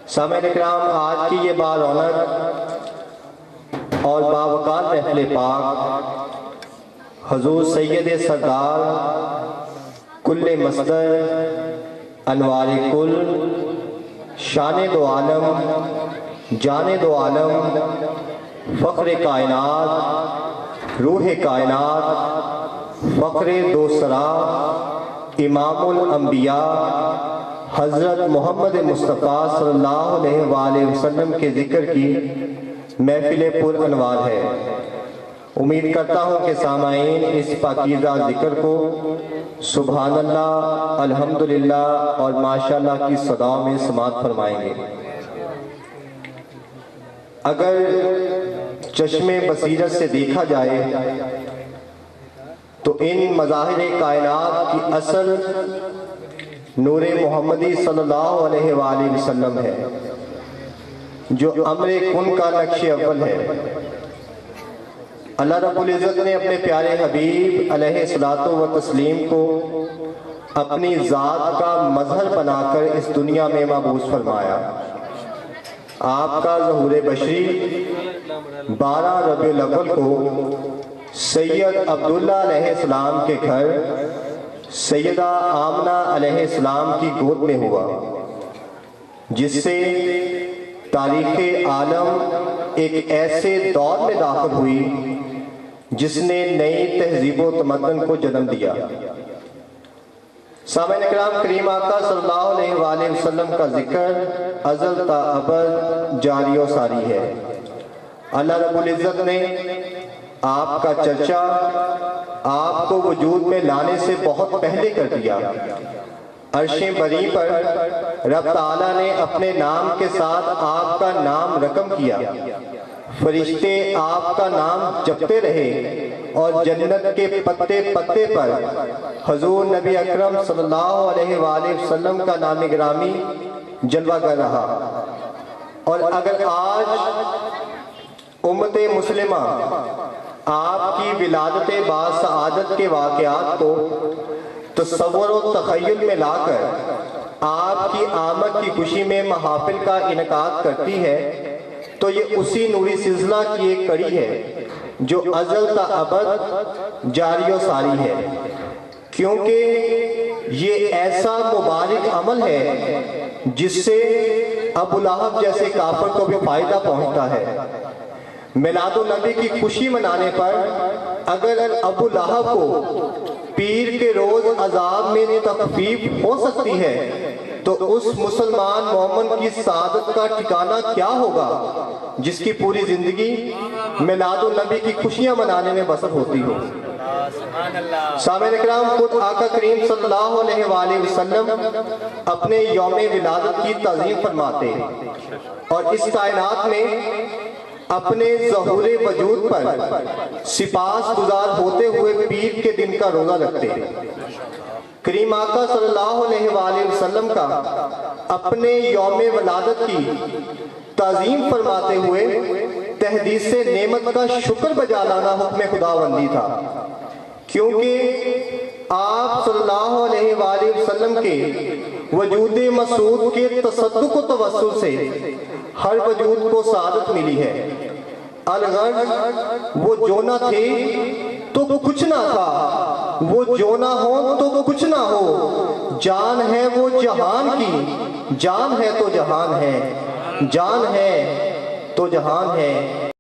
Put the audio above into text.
سامعین اکرام، آج کی یہ بارونق اور باوقار محفل پاک حضور سید سردار کل مصدر انوار کل شان دو عالم جان دو عالم فخر کائنات روح کائنات فخر دو سرا امام الانبیاء حضرت محمد مصطفیٰ صلی اللہ علیہ وآلہ وسلم کے ذکر کی محفل پر انوار ہے۔ امید کرتا ہوں کہ سامعین اس پاکیزہ ذکر کو سبحان اللہ، الحمدللہ اور ماشاءاللہ کی صداؤں میں سماعت فرمائیں گے۔ اگر چشم بصیرت سے دیکھا جائے تو ان مظاہر کائنات کی اصل نور محمدی صلی اللہ علیہ وآلہ وسلم ہے، جو امر کن کا نقش اول ہے۔ اللہ رب العزت نے اپنے پیارے حبیب علیہ الصلوۃ والتسلیم کو اپنی ذات کا مظہر بنا کر اس دنیا میں مبعوث فرمایا۔ آپ کا ظہور بشری 12 ربیع الاول کو سید عبداللہ علیہ السلام کے گھر سیدہ آمنہ علیہ السلام کی گود میں ہوا، جس سے تاریخ عالم ایک ایسے دور میں داخل ہوئی جس نے نئی تہذیب و تمدن کو جنم دیا۔ سامعین اکرام، کریم آقا صلی اللہ علیہ وآلہ وسلم کا ذکر ازل تا ابد جاری و ساری ہے۔ اللہ رب العزت نے آپ کا چرچا آپ کو وجود میں لانے سے بہت پہلے کر دیا۔ عرش بری پر رب تعالیٰ نے اپنے نام کے ساتھ آپ کا نام رقم کیا، فرشتے آپ کا نام جپتے رہے اور جنت کے پتے پتے پر حضور نبی اکرم صلی اللہ علیہ وآلہ وسلم کا نام گرامی جلوہ گر رہا۔ اور اگر آج امت مسلمہ آپ کی ولادت باسعادت کے واقعات کو تصور و تخیل میں لا کر آپ کی آمد کی خوشی میں محافل کا انعقاد کرتی ہے، تو یہ اسی نوری سلسلہ کی ایک کڑی ہے جو ازل تا ابد جاری و ساری ہے، کیونکہ یہ ایسا مبارک عمل ہے جس سے ابو لہب جیسے کافر کو بھی فائدہ پہنچتا ہے۔ میلاد النبی کی خوشی منانے پر اگر ابو لہب کو پیر کے روز عذاب میں تخفیف ہو سکتی ہے، تو اس مسلمان مومن کی سعادت کا ٹھکانہ کیا ہوگا جس کی پوری زندگی میلاد النبی کی خوشیاں منانے میں بسر ہوتی ہو۔ سامعین اکرام، خود آقا کریم صلی اللہ علیہ وآلہ وسلم اپنے یوم ولادت کی تعظیم فرماتے اور اس کائنات میں اپنے ظہور وجود پر سپاس گزار ہوتے ہوئے پیر کے دن کا روزہ رکھتے ہیں۔ کریم آقا صلی اللہ علیہ وآلہ وسلم کا اپنے یوم ولادت کی تعظیم فرماتے ہوئے تحدیث سے نعمت کا شکر بجا لانا حکم خداوندی تھا، کیونکہ آپ صلی اللہ علیہ وآلہ وسلم کے وجود مسعود کے تصدق و توسل سے ہر وجود کو سعادت ملی ہے۔ الغرض وہ جو نہ تھے تو کچھ نہ تھا، وہ جو نہ ہو تو کچھ نہ ہو، جان ہے وہ جہان کی، جان ہے تو جہان ہے، جان ہے تو جہان ہے۔